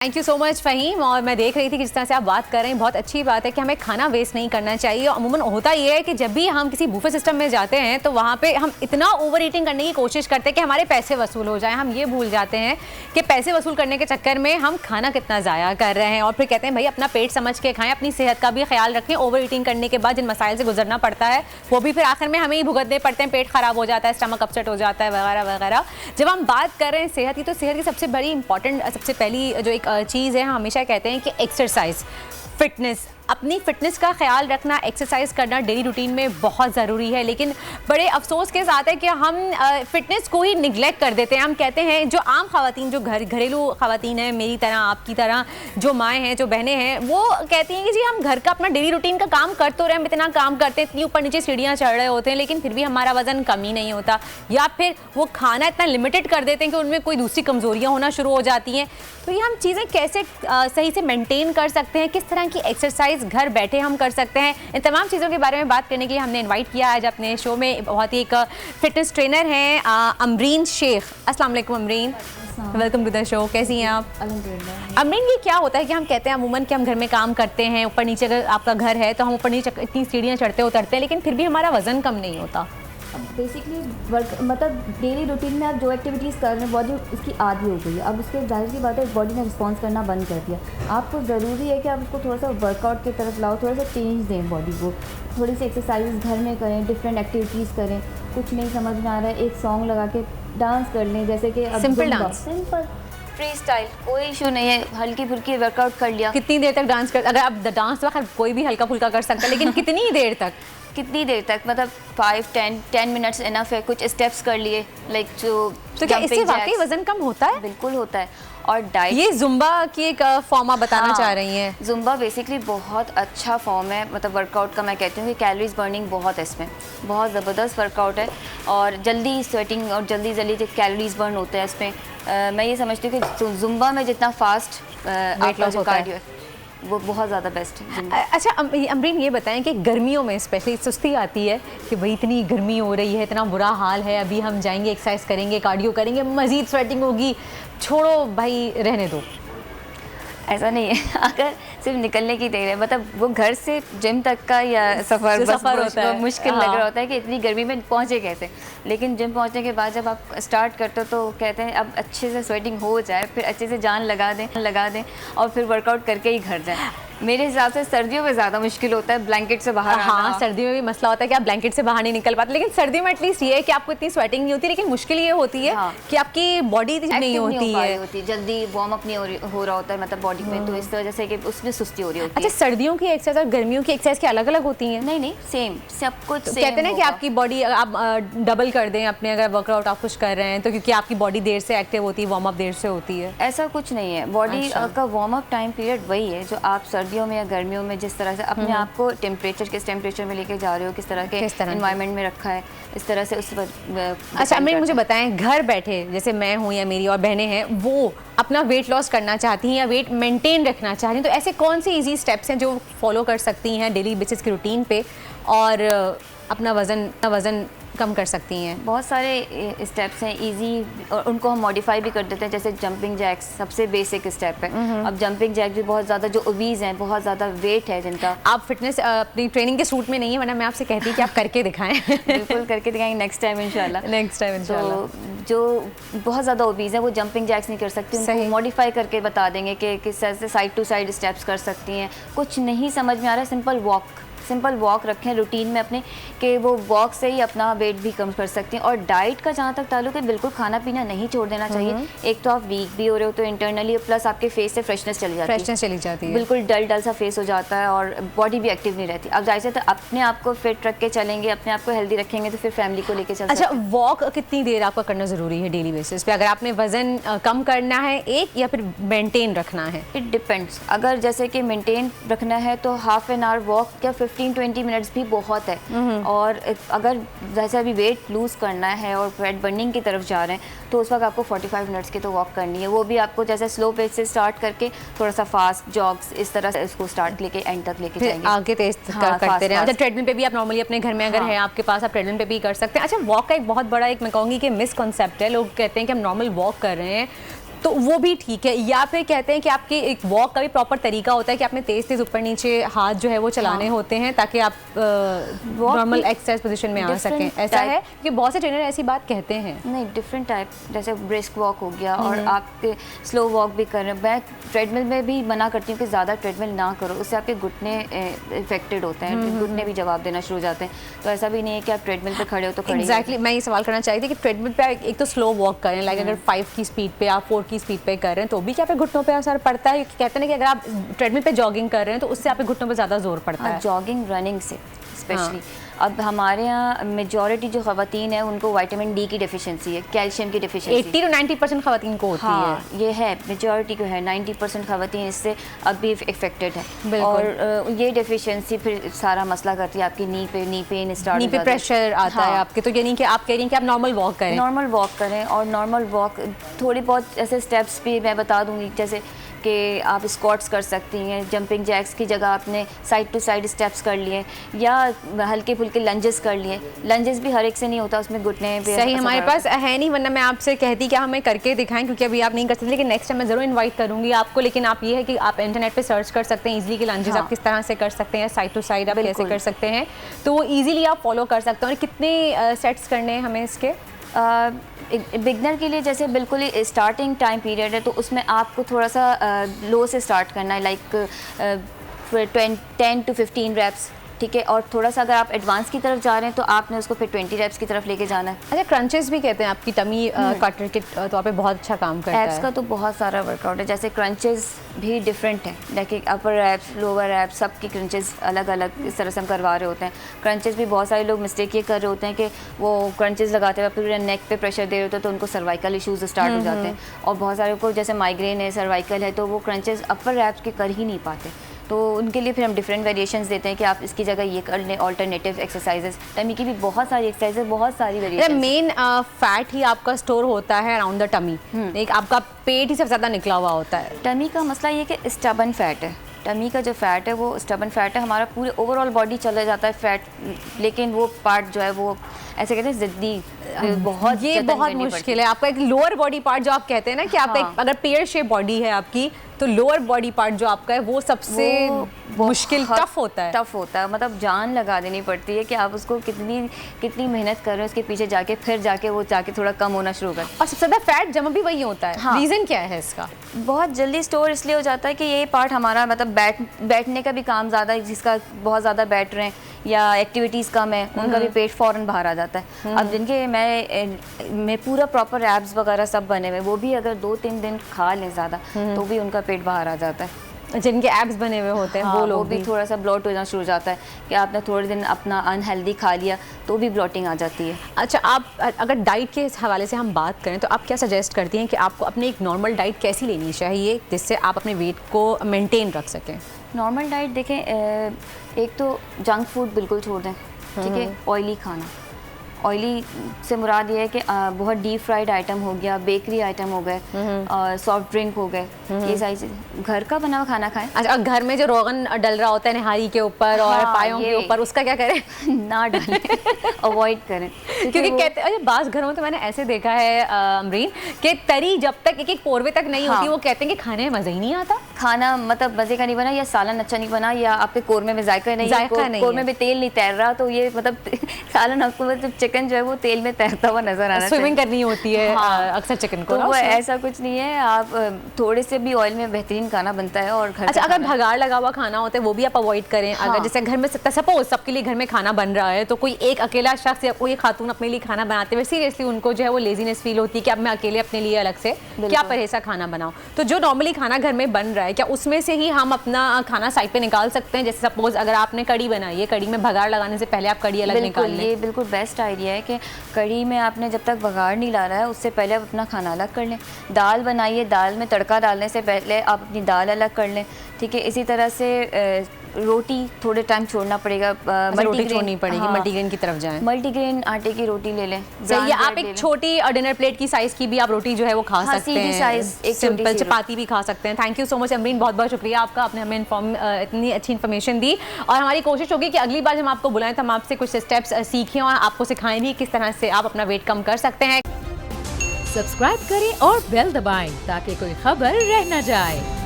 Thank you so much Faheem. और मैं देख रही थी कि जिस तरह से आप बात कर रहे हैं, बहुत अच्छी बात है कि हमें खाना वेस्ट नहीं करना चाहिए। अमूमन होता ये है कि जब भी हम किसी बूफे सिस्टम में जाते हैं तो वहाँ पे हम इतना ओवर ईटिंग करने की कोशिश करते हैं कि हमारे पैसे वसूल हो जाएं। हम ये भूल जाते हैं कि पैसे वसूल करने के चक्कर में हम खाना कितना ज़ाया कर रहे हैं, और फिर कहते हैं भाई अपना पेट समझ के खाएं, अपनी सेहत का भी ख्याल रखें। ओवर ईटिंग करने के बाद जिन मसाइल से गुजरना पड़ता है वो भी फिर आखिर में हमें ही भुगतने पड़ते हैं। पेट ख़राब हो जाता है, स्टमक अपसेट हो जाता है, वगैरह वगैरह। जब हम बात कर रहे हैं सेहत की, तो सेहत की सबसे बड़ी इंपॉर्टेंट, सबसे पहली जो एक चीज़ है, हमेशा कहते हैं कि एक्सरसाइज, फिटनेस, अपनी फिटनेस का ख्याल रखना, एक्सरसाइज करना डेली रूटीन में बहुत ज़रूरी है। लेकिन बड़े अफसोस के साथ है कि हम फिटनेस को ही निगलेक्ट कर देते हैं। हम कहते हैं, जो आम ख़वातीन, जो घरेलू ख़वातीन हैं, मेरी तरह, आपकी तरह, जो माएँ हैं, जो बहनें हैं, वो कहती हैं कि जी हम घर का अपना डेली रूटीन का काम कर तो रहे हैं, हम इतना काम करते हैं, इतनी ऊपर नीचे सीढ़ियाँ चढ़ रहे होते हैं, लेकिन फिर भी हमारा वज़न कम ही नहीं होता, या फिर वो खाना इतना लिमिटेड कर देते हैं कि उनमें कोई दूसरी कमज़ोरियाँ होना शुरू हो जाती हैं। तो ये हम चीज़ें कैसे सही से मेंटेन कर सकते हैं, किस तरह की एक्सरसाइज घर बैठे हम कर सकते हैं, इन तमाम चीज़ों के बारे में बात करने के लिए हमने इनवाइट किया आज अपने शो में बहुत ही एक फिटनेस ट्रेनर हैं, अमरीन शेख। अस्सलाम वालेकुम Amreen, welcome to the show. कैसी हैं आप? अमरीन, ये क्या होता है कि हम कहते हैं अमूमन कि हम घर में काम करते हैं, ऊपर नीचे, अगर आपका घर है तो हम ऊपर नीचे इतनी सीढ़ियाँ चढ़ते उतरते हैं, लेकिन फिर भी हमारा वज़न कम नहीं होता। अब बेसिकली वर्क मतलब डेली रूटीन में आप जो एक्टिविटीज़ कर रहे हैं, बॉडी उसकी आदी हो गई है। अब उसके जाहिर सी बात है बॉडी ने रिस्पॉन्स करना बंद कर दिया। आपको ज़रूरी है कि आप उसको थोड़ा सा वर्कआउट की तरफ लाओ, थोड़ा सा चेंज दें बॉडी को, थोड़ी सी एक्सरसाइज घर में करें, डिफरेंट एक्टिविटीज़ करें। कुछ नहीं समझ में आ रहा है, एक सॉन्ग लगा के डांस कर लें, जैसे कि simple dance, simple free style, कोई इशू नहीं है, हल्की फुल्की वर्कआउट कर लिया। कितनी देर तक डांस कर, अगर आप डांस तो कोई भी हल्का फुल्का कर सकता है, लेकिन कितनी देर तक? कितनी देर तक मतलब 5-10 मिनट्स इनफ है। कुछ स्टेप्स कर लिए, लाइक जो तो क्या इससे वाकई वजन कम होता है? बिल्कुल होता है। और डाइट, ये जुम्बा की एक फॉर्म आप बताना चाह रही हैं? जुम्बा बेसिकली बहुत अच्छा फॉर्म है, मतलब वर्कआउट का। मैं कहती हूँ कि कैलोरीज बर्निंग बहुत है इसमें, बहुत ज़बरदस्त वर्कआउट है, और जल्दी स्वेटिंग और जल्दी कैलोरीज बर्न होते हैं इसमें। मैं ये समझती हूँ कि जुम्बा में जितना फास्ट आपका जो कार्डियो है वो बहुत ज़्यादा बेस्ट है। अच्छा अमरीन, ये बताएं कि गर्मियों में स्पेशली सुस्ती आती है कि भाई इतनी गर्मी हो रही है, इतना बुरा हाल है, अभी हम जाएंगे, एक्सरसाइज करेंगे, कार्डियो करेंगे, मज़ीद स्वेटिंग होगी, छोड़ो भाई, रहने दो। ऐसा नहीं है, अगर सिर्फ निकलने की देर है, मतलब वो घर से जिम तक का या सफ़र होता है, मुश्किल लग रहा होता है कि इतनी गर्मी में पहुँचे कैसे। लेकिन जिम पहुँचने के बाद जब आप स्टार्ट करते हो तो कहते हैं अब अच्छे से स्वेटिंग हो जाए, फिर अच्छे से जान लगा दें और फिर वर्कआउट करके ही घर जाएँ। मेरे हिसाब से सर्दियों में ज़्यादा मुश्किल होता है ब्लैंकेट से बाहर। हाँ, सर्दियों में भी मसला होता है कि आप ब्लैंकेट से बाहर नहीं निकल पाते, लेकिन सर्दियों में एटलीस्ट ये है कि आपको इतनी स्वेटिंग नहीं होती, लेकिन मुश्किल ये होती है कि आपकी बॉडी नहीं होती है, जल्दी वार्म अप नहीं हो रहा होता है मतलब बॉडी में, तो इस वजह से कि उसमें सुस्ती हो रही होती है। अच्छा, सर्दियों की एक्सरसाइज और गर्मियों की एक्सरसाइज की अलग अलग होती हैं? नहीं, सेम, सब कुछ तो कहते हैं कि आपकी बॉडी आप डबल कर दें अपने, अगर वर्कआउट आप कुछ कर रहे हैं तो, क्योंकि आपकी बॉडी देर से एक्टिव होती है, वार्म अप देर से होती है। ऐसा कुछ नहीं है, बॉडी का वार्म अप टाइम पीरियड वही है जो आप सर्दियों में या गर्मियों में जिस तरह से अपने आप को किस टेम्परेचर में लेके जा रहे हो, किस तरह के एनवायरनमेंट में रखा है, इस तरह से उस अच्छा अमरीन, मुझे बताएं, घर बैठे जैसे मैं हूँ या मेरी और बहनें हैं, वो अपना वेट लॉस करना चाहती हैं या वेट मेंटेन रखना चाह रही हैं, तो ऐसे कौन सी इजी स्टेप्स हैं जो फॉलो कर सकती हैं डेली बेसिस की रूटीन पे और अपना वज़न कम कर सकती हैं? बहुत सारे स्टेप्स हैं इजी, और उनको हम मॉडिफाई भी कर देते हैं, जैसे जंपिंग जैक्स सबसे बेसिक स्टेप है। अब जंपिंग जैक भी बहुत ज़्यादा, जो ओबीज हैं, बहुत ज़्यादा वेट है जिनका, आप फिटनेस अपनी ट्रेनिंग के सूट में नहीं है, वरना मैं आपसे कहती कि आप करके दिखाएं। बिल्कुल करके दिखाएंगे नेक्स्ट टाइम इंशाल्लाह। तो जो बहुत ज़्यादा ओबीज है वो जंपिंग जैक्स नहीं कर सकती, उनको मॉडिफाई करके बता देंगे कि किस तरह से साइड टू साइड स्टेप्स कर सकती हैं। कुछ नहीं समझ में आ रहा है, सिंपल वॉक रखें रूटीन में अपने, कि वो वॉक से ही अपना वेट भी कम कर सकती हैं। और डाइट का जहाँ तक ताल्लुक है, बिल्कुल खाना पीना नहीं छोड़ देना चाहिए। एक तो आप वीक भी हो रहे हो तो इंटरनली, प्लस आपके फेस से फ्रेशनेस चली जाती है, बिल्कुल डल सा फेस हो जाता है और बॉडी भी एक्टिव नहीं रहती। अब जाहिर है तो अपने आप को फिट रख के चलेंगे, अपने आप को हेल्दी रखेंगे, तो फिर फैमिली को लेके चल। अच्छा, वॉक कितनी देर आपका करना ज़रूरी है डेली बेसिस पे, अगर आपने वज़न कम करना है एक, या फिर मेंटेन रखना है? It depends. अगर जैसे कि मेंटेन रखना है तो हाफ एन आवर वॉक या 15-20 मिनट्स भी बहुत है। और अगर जैसे अभी वेट लूज़ करना है और फैट बर्निंग की तरफ जा रहे हैं तो उस वक्त आपको 45 मिनट्स की तो वॉक करनी है। वो भी आपको जैसे स्लो पेस से स्टार्ट करके थोड़ा सा फास्ट जॉग्स, इस तरह से इसको स्टार्ट लेके एंड तक लेके जाएंगे, आगे तेज करते रहें। अच्छा, ट्रेडमिल पे भी आप नॉर्मली अपने घर में अगर है आपके पास, आप ट्रेडमिल पे भी कर सकते हैं। अच्छा, वॉक का एक बहुत बड़ा, एक मैं कहूँगी कि मिसकॉन्सेप्ट है, लोग कहते हैं कि हम नॉर्मल वॉक कर रहे हैं तो वो भी ठीक है। या फिर कहते हैं कि आपके एक वॉक का भी प्रॉपर तरीका होता है कि आपने तेज तेज ऊपर नीचे हाथ जो है वो चलाने होते हैं ताकि आप नॉर्मल एक्सरसाइज पोजीशन में आ सकें, ऐसा है? क्योंकि बहुत से ट्रेनर ऐसी बात कहते हैं। नहीं, डिफरेंट टाइप, जैसे ब्रिस्क वॉक हो गया और आप स्लो वॉक भी कर रहे हैं। मैं ट्रेडमिल में भी मना करती हूँ कि ज़्यादा ट्रेडमिल ना करो, उससे आपके घुटने इफेक्टेड होते हैं, घुटने भी जवाब देना शुरू हो जाते हैं। तो ऐसा भी नहीं है कि आप ट्रेडमिल पे खड़े हो तो खड़े। एग्जैक्टली, मैं ये सवाल करना चाहती थी कि ट्रेडमिल पे एक तो स्लो वॉक करें, लाइक अगर 5 की स्पीड पे आप 4 की स्पीड पे कर रहे हैं तो भी क्या पे घुटनों पे असर पड़ता है? कहते हैं कि अगर आप ट्रेडमिल पे जॉगिंग कर रहे हैं तो उससे आपके घुटनों पे ज़्यादा जोर पड़ता है। जॉगिंग रनिंग से स्पेशली। अब हमारे यहाँ मेजॉरिटी जो ख़वातीन है उनको विटामिन डी की डेफिशिएंसी है, कैल्शियम की डेफिशिएंसी 80 to 90% ख़वातीन को होती है। ये है, मेजॉरिटी को है, 90% ख़वातीन इससे अब भी इफेक्टेड है। और ये डेफिशिएंसी फिर सारा मसला करती है आपकी नी पेन स्टार्ट, नी पे प्रेशर आता है आपके। तो यानी कि आप कह रही हैं कि आप नॉर्मल वॉक करें, नॉर्मल वॉक करें। और नॉर्मल वॉक थोड़ी बहुत ऐसे स्टेप्स भी मैं बता दूंगी, जैसे कि आप स्क्वाट्स कर सकती हैं, जंपिंग जैक्स की जगह आपने साइड टू साइड स्टेप्स कर लिए, या हल्के फुल्के लंजेस कर लिए। लंजेस भी हर एक से नहीं होता, उसमें घुटने पे सही हमारे पास है नहीं, वरना मैं आपसे कहती कि हमें करके दिखाएं, क्योंकि अभी आप नहीं कर सकते। लेकिन नेक्स्ट टाइम मैं ज़रूर इन्वाइट करूंगी आपको। लेकिन आप ये है कि आप इंटरनेट पे सर्च कर सकते हैं इजीली कि लंजेस आप किस तरह से कर सकते हैं, साइड टू साइड आप कैसे कर सकते हैं, तो वो ईजिली आप फॉलो कर सकते हैं। और कितने सेट्स करने हैं हमें इसके? बिगनर के लिए जैसे बिल्कुल ही स्टार्टिंग टाइम पीरियड है तो उसमें आपको थोड़ा सा लो से स्टार्ट करना है, लाइक 10 to 15 रैप्स, ठीक है। और थोड़ा सा अगर आप एडवांस की तरफ जा रहे हैं तो आपने उसको फिर 20 रैप्स की तरफ लेके जाना है। अच्छा, क्रंचेस भी कहते हैं आपकी टमी कटर के तौर पे बहुत अच्छा काम करता है। एब्स का तो बहुत सारा वर्कआउट है, जैसे क्रंचेस भी डिफरेंट है, like upper wraps, lower wraps, सब की क्रंचेस अलग अलग इस तरह से हम करवा रहे होते हैं। क्रंचेस भी बहुत सारे लोग मिस्टेक ये कर रहे होते हैं कि वो क्रंचेस लगाते हुए पूरे नेक पे प्रेशर दे रहे होते हैं तो उनको सर्वाइकल इश्यूज स्टार्ट हो जाते हैं। और बहुत सारे को जैसे माइग्रेन है, सर्वाइकल है, तो वो क्रंचेस अपर रैप्स के कर ही नहीं पाते। तो उनके लिए फिर हम डिफरेंट वेरिएशंस देते हैं कि आप इसकी जगह ये कर लें, अल्टरनेटिव एक्सरसाइजेस। टमी की भी बहुत सारी एक्सरसाइजेज, बहुत सारी वेरिएशन। मेन फैट ही आपका स्टोर होता है अराउंड द टमी, एक आपका पेट ही सबसे ज़्यादा निकला हुआ होता है। टमी का मसला ये कि स्टबन फैट है, टमी का जो फैट है वो स्टबन फैट है। हमारा पूरे ओवरऑल बॉडी चला जाता है फैट, लेकिन वो पार्ट जो है वो ऐसे कहते हैं ज़िद्दी, बहुत ये बहुत मुश्किल है। आपका एक लोअर बॉडी पार्ट जो आप कहते हैं ना कि आपका एक अगर पेयर शेप बॉडी है आपकी, तो लोअर बॉडी पार्ट जो आपका है वो सबसे मुश्किल, टफ होता है। मतलब जान लगा देनी पड़ती है कि आप उसको कितनी मेहनत कर रहे हो उसके पीछे जाके, फिर जाके वो जाके थोड़ा कम होना शुरू कर। और सबसे ज़्यादा फैट जमा भी वही होता है। रीज़न क्या है इसका? बहुत जल्दी स्टोर इसलिए हो जाता है कि ये पार्ट हमारा मतलब बैठने का भी काम ज़्यादा है, जिसका बहुत ज़्यादा बैठ रहे हैं या एक्टिविटीज़ कम है, उनका भी पेट फ़ौरन बाहर आ जाता है। अब जिनके मैं पूरा प्रॉपर एब्स वगैरह सब बने हुए, वो भी अगर 2-3 दिन खा लें ज़्यादा तो भी उनका पेट बाहर आ जाता है। जिनके एब्स बने हुए होते हैं वो लोग भी थोड़ा सा ब्लॉट होना शुरू हो जाता है कि आपने थोड़े दिन अपना अनहेल्दी खा लिया तो भी ब्लॉटिंग आ जाती है। अच्छा, आप अगर डाइट के हवाले से हम बात करें तो आप क्या सजेस्ट करती हैं कि आपको अपनी एक नॉर्मल डाइट कैसी लेनी चाहिए जिससे आप अपने वेट को मेंटेन रख सकें? नॉर्मल डाइट देखें, एक तो जंक फूड बिल्कुल छोड़ दें, ठीक है। ऑयली खाना, ऑयली से मुराद ये है कि बहुत डीप फ्राइड आइटम हो गया, बेकरी आइटम हो गए, सॉफ्ट ड्रिंक हो गए, ये सारी चीज़। घर का बना हुआ खाना खाएं। अच्छा, घर में जो रोगन डल रहा होता है निहारी के ऊपर और पायों के ऊपर, उसका क्या करें? ना डालें, अवॉइड करें। क्योंकि कहते हैं बाज़ घरों में तो मैंने ऐसे देखा है अमरीन कि तरी जब तक एक पोरवे तक नहीं होती वो कहते हैं कि खाने में मज़ा ही नहीं आता। खाना मतलब मज़े का नहीं बना, या सालन अच्छा नहीं बना, या आपके कोरमे में जायका नहीं, कोरमे में तेल नहीं तैर रहा, तो ये मतलब सालन आपको मतलब चिकन जो है वो तेल में तैरता हुआ नजर आ रहा है। स्विमिंग करनी होती है अक्सर चिकन को, तो वो ऐसा कुछ नहीं है। आप थोड़े से भी ऑयल में बेहतरीन खाना बनता है। और घर अच्छा, अगर भगाड़ लगा हुआ खाना होता है वो भी आप अवॉइड करें। अगर जैसे घर में सपोज सबके लिए घर में खाना बन रहा है तो कोई एक अकेला शख्स या कोई खातून अपने लिए खाना बनाते हुए सीरियसली उनको जो है वो लेजीनेस फील होती है कि अब मैं अकेले अपने लिए अलग से क्या परहेसा खाना बनाऊं, तो जो नॉर्मली खाना घर में बन रहा है क्या उसमें से ही हम अपना खाना साइड पे निकाल सकते हैं? जैसे सपोज अगर आपने कड़ी बनाई है, कड़ी में भगाड़ लगाने से पहले आप कड़ी अलग निकाल लें। ये बिल्कुल बेस्ट आइडिया है कि कड़ी में आपने जब तक बघाड़ नहीं ला रहा है उससे पहले आप अपना खाना अलग कर लें। दाल बनाइए, दाल में तड़का डालने से पहले आप अपनी दाल अलग कर लें, ठीक है। इसी तरह से रोटी थोड़े टाइम छोड़ना पड़ेगा, रोटी छोड़नी पड़ेगी, मल्टीग्रेन की तरफ जाएं। मल्टीग्रेन आटे की रोटी ले लें। या आप एक छोटी डिनर प्लेट की साइज की भी आप रोटी जो है वो खा सकते हैं, एक सिंपल चपाती भी खा सकते हैं। Thank you so much Amreen, बहुत बहुत शुक्रिया आपका, आपने हमें इतनी अच्छी इन्फॉर्मेशन दी। और हमारी कोशिश होगी कि अगली बार जब हम आपको बुलाएं तो हम आपसे कुछ स्टेप्स सीखें और आपको सिखाएं भी किस तरह से आप अपना वेट कम कर सकते हैं। सब्सक्राइब करें और बेल दबाएं ताकि कोई खबर रह न जाए।